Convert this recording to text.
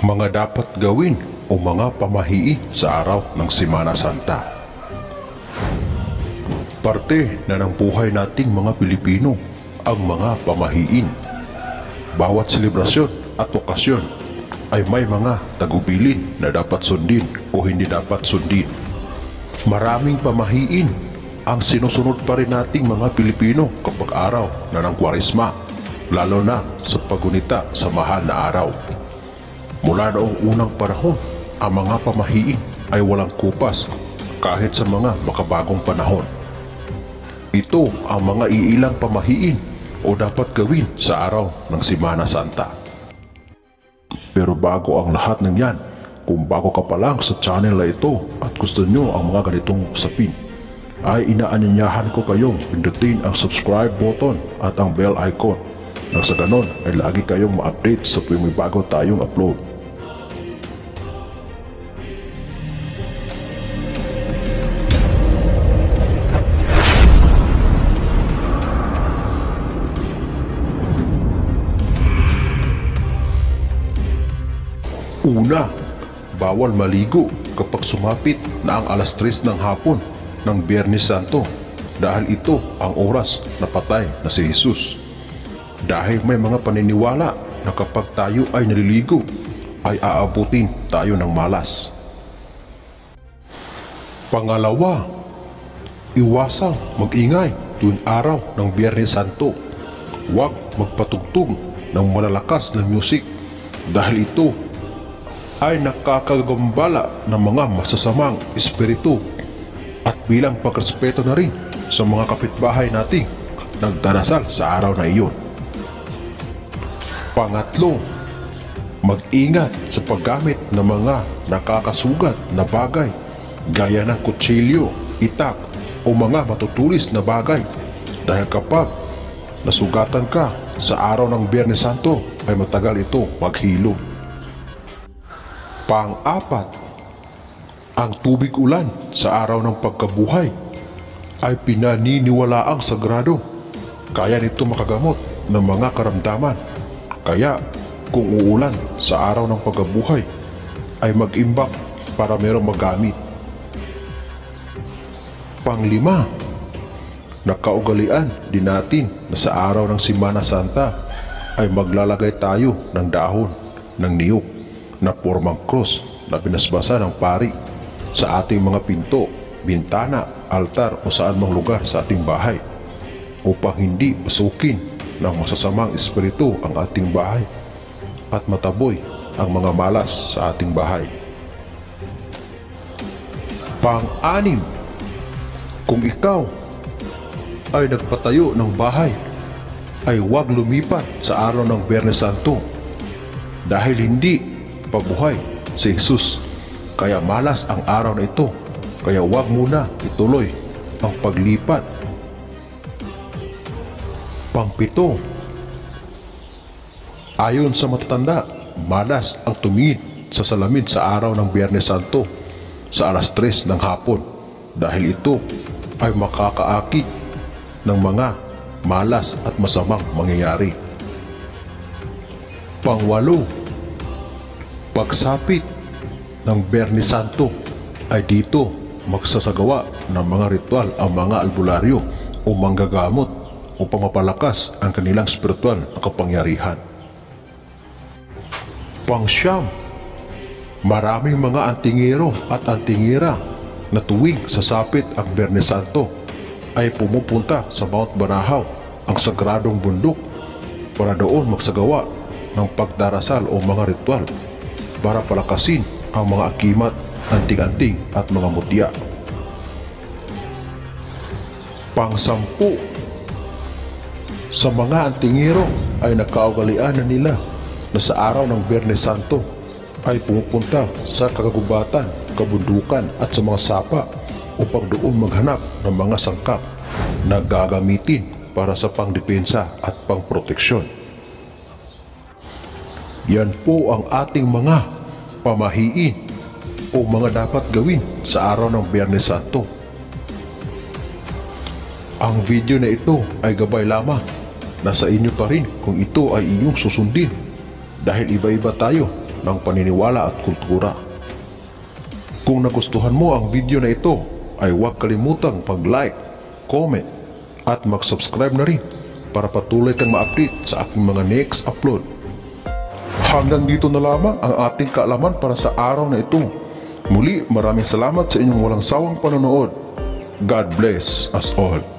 Mga dapat gawin o mga pamahiin sa araw ng Semana Santa. Parte na ng buhay nating mga Pilipino ang mga pamahiin. Bawat selebrasyon at okasyon ay may mga tagubilin na dapat sundin o hindi dapat sundin. Maraming pamahiin ang sinusunod pa rin nating mga Pilipino kapag araw na ng Kwaresma, lalo na sa paggunita sa mahal na araw. Mula noong unang panahon, ang mga pamahiin ay walang kupas kahit sa mga makabagong panahon. Ito ang mga iilang pamahiin o dapat gawin sa araw ng Semana Santa. Pero bago ang lahat ng yan, kung bago ka pa lang sa channel na ito at gusto nyo ang mga ganitong usapin, ay inaanyayahan ko kayong pindutin ang subscribe button at ang bell icon nang sa ganon ay lagi kayong ma-update sa tuwing may bago tayong upload. Una, bawal maligo kapag sumapit na ang alas 3 ng hapon ng Biyernes Santo dahil ito ang oras na patay na si Jesus. Dahil may mga paniniwala na kapag tayo ay naliligo ay aabutin tayo ng malas. Pangalawa, iwasang mag-ingay tuwing araw ng Biyernes Santo. Huwag magpatugtog ng malalakas na music dahil ito ay nakakagambala ng mga masasamang espiritu at bilang pagrespeto na rin sa mga kapitbahay nating nagdarasal sa araw na iyon. Pangatlo, mag-ingat sa paggamit ng mga nakakasugat na bagay gaya ng kutsilyo, itak o mga matutulis na bagay dahil kapag nasugatan ka sa araw ng Biyernes Santo ay matagal ito maghilom. Pang-apat, ang tubig ulan sa araw ng pagkabuhay ay pinaniniwalaang sagrado. Kaya nito makagamot ng mga karamdaman. Kaya kung uulan sa araw ng pagkabuhay ay mag-imbak para merong magamit. Pang-lima, nakaugalian din natin na sa araw ng Semana Santa ay maglalagay tayo ng dahon ng niyog na formang cross na binasbasa ng pari sa ating mga pinto, bintana, altar o saan mang lugar sa ating bahay upang hindi pasukin ng masasamang espiritu ang ating bahay at mataboy ang mga malas sa ating bahay. Pang-anim, kung ikaw ay nagpatayo ng bahay ay huwag lumipat sa araw ng Biyernes Santo dahil hindi pabuhay si Jesus, kaya malas ang araw na ito, kaya huwag muna ituloy ang paglipat. Pang-pito, ayon sa matatanda, malas ang tumingin sa salamin sa araw ng Biyernes Santo sa alas 3 ng hapon dahil ito ay makakaakit ng mga malas at masamang mangyayari. Pang-walo, pagsapit ng Biyernes Santo ay dito magsasagawa ng mga ritual ang mga albularyo o manggagamot upang mapalakas ang kanilang spiritual na kapangyarihan. Pang-siyam, maraming mga antingero at antingira na tuwing sasapit ang Biyernes Santo ay pumupunta sa Mount Banahaw, ang sagradong bundok, para doon magsagawa ng pagdarasal o mga ritual para palakasin ang mga akimat, anting-anting at mga mutya. Pang-sampu, sa mga antingero ay nakaugalian na nila na sa araw ng Biyernes Santo ay pumupunta sa kagubatan, kabundukan at sa mga sapa upang doon maghanap ng mga sangkap na gagamitin para sa pangdepensa at pangproteksyon. Yan po ang ating mga pamahiin o mga dapat gawin sa araw ng Biyernes Santo. Ang video na ito ay gabay lamang. Nasa inyo pa rin kung ito ay inyong susundin dahil iba-iba tayo ng paniniwala at kultura. Kung nagustuhan mo ang video na ito, ay huwag kalimutang pag-like, comment, at mag-subscribe na rin para patuloy kang ma-update sa aking mga next upload. Hanggang dito na lamang ang ating kaalaman para sa araw na ito. Muli, maraming salamat sa inyong walang sawang panonood. God bless us all.